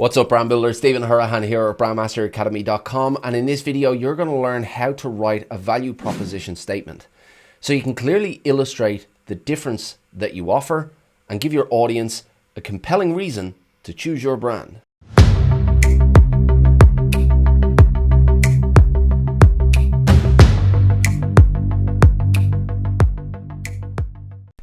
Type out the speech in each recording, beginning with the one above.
What's up, brand builder? Stephen Hurahan here at BrandMasterAcademy.com, and in this video you're going to learn how to write a value proposition statement so you can clearly illustrate the difference that you offer and give your audience a compelling reason to choose your brand.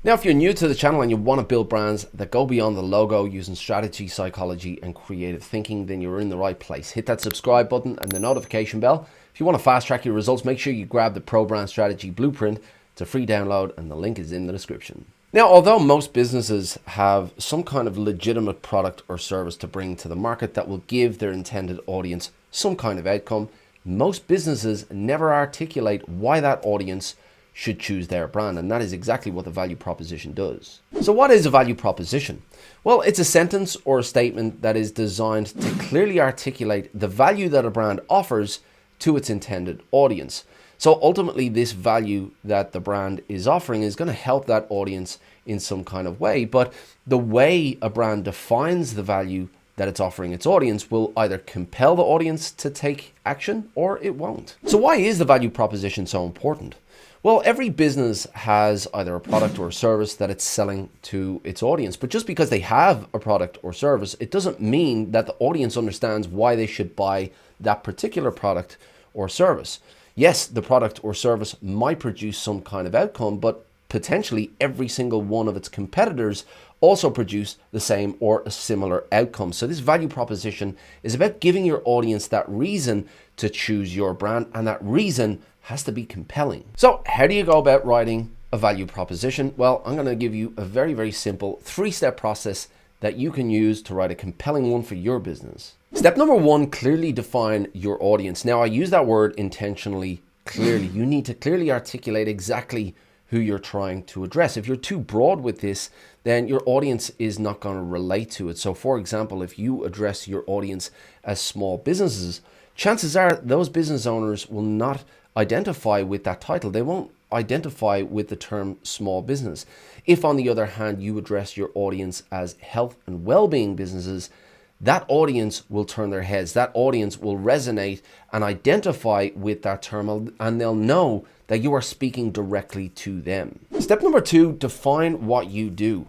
Now, if you're new to the channel and you want to build brands that go beyond the logo using strategy, psychology, and creative thinking, then you're in the right place. Hit that subscribe button and the notification bell. If you want to fast track your results, make sure you grab the Pro Brand Strategy Blueprint. It's a free download and the link is in the description. Now, although most businesses have some kind of legitimate product or service to bring to the market that will give their intended audience some kind of outcome, most businesses never articulate why that audience should choose their brand, and that is exactly what the value proposition does. So what is a value proposition? Well, it's a sentence or a statement that is designed to clearly articulate the value that a brand offers to its intended audience. So ultimately, this value that the brand is offering is going to help that audience in some kind of way, but the way a brand defines the value that it's offering its audience will either compel the audience to take action or it won't. So why is the value proposition so important? Well, every business has either a product or a service that it's selling to its audience, but just because they have a product or service, it doesn't mean that the audience understands why they should buy that particular product or service. Yes, the product or service might produce some kind of outcome, but potentially every single one of its competitors also produce the same or a similar outcome. So this value proposition is about giving your audience that reason to choose your brand, and that reason has to be compelling. So how do you go about writing a value proposition? Well, I'm going to give you a very simple 3-step process that you can use to write a compelling one for your business. Step number 1, clearly define your audience. Now, I use that word intentionally clearly. You need to clearly articulate exactly who you're trying to address. If you're too broad with this, then your audience is not going to relate to it. So for example, if you address your audience as small businesses, chances are those business owners will not identify with that title. They won't identify with the term small business. If on the other hand, you address your audience as health and well-being businesses, that audience will turn their heads. That audience will resonate and identify with that term, and they'll know that you are speaking directly to them. Step number 2, define what you do.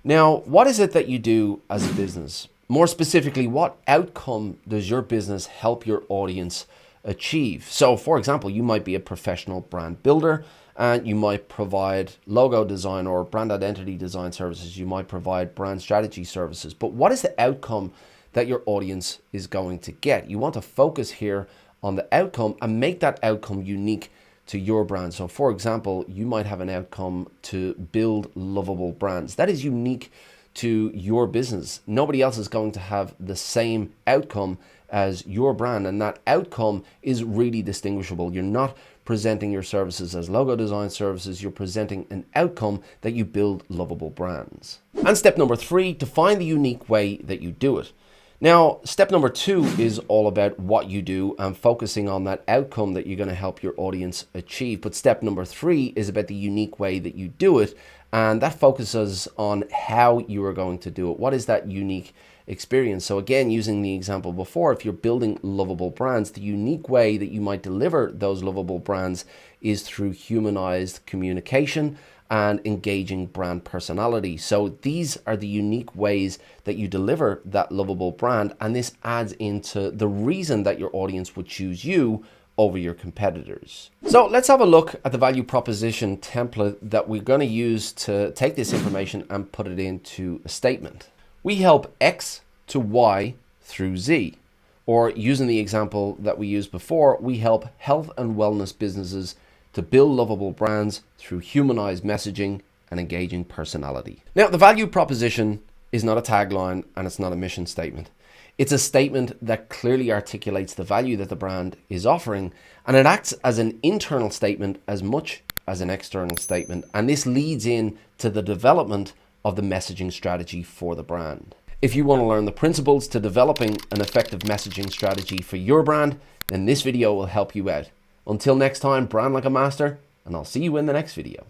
Now, what is it that you do as a business? More specifically, what outcome does your business help your audience achieve? So for example, you might be a professional brand builder and you might provide logo design or brand identity design services. You might provide brand strategy services, but what is the outcome that your audience is going to get? You want to focus here on the outcome and make that outcome unique to your brand. So for example, you might have an outcome to build lovable brands. That is unique to your business. Nobody else is going to have the same outcome as your brand, and that outcome is really distinguishable. You're not presenting your services as logo design services, you're presenting an outcome that you build lovable brands. And step number 3, define the unique way that you do it. Now, step number 2 is all about what you do and focusing on that outcome that you're going to help your audience achieve. But step number 3 is about the unique way that you do it, and that focuses on how you are going to do it. What is that unique experience? So again, using the example before, if you're building lovable brands, the unique way that you might deliver those lovable brands is through humanized communication and engaging brand personality. So these are the unique ways that you deliver that lovable brand, and this adds into the reason that your audience would choose you over your competitors. So let's have a look at the value proposition template that we're going to use to take this information and put it into a statement. We help X to Y through Z. Or using the example that we used before, we help health and wellness businesses to build lovable brands through humanized messaging and engaging personality. Now, the value proposition is not a tagline and it's not a mission statement. It's a statement that clearly articulates the value that the brand is offering, and it acts as an internal statement as much as an external statement. And this leads in to the development of the messaging strategy for the brand. If you want to learn the principles to developing an effective messaging strategy for your brand, then this video will help you out. Until next time, brand like a master, and I'll see you in the next video.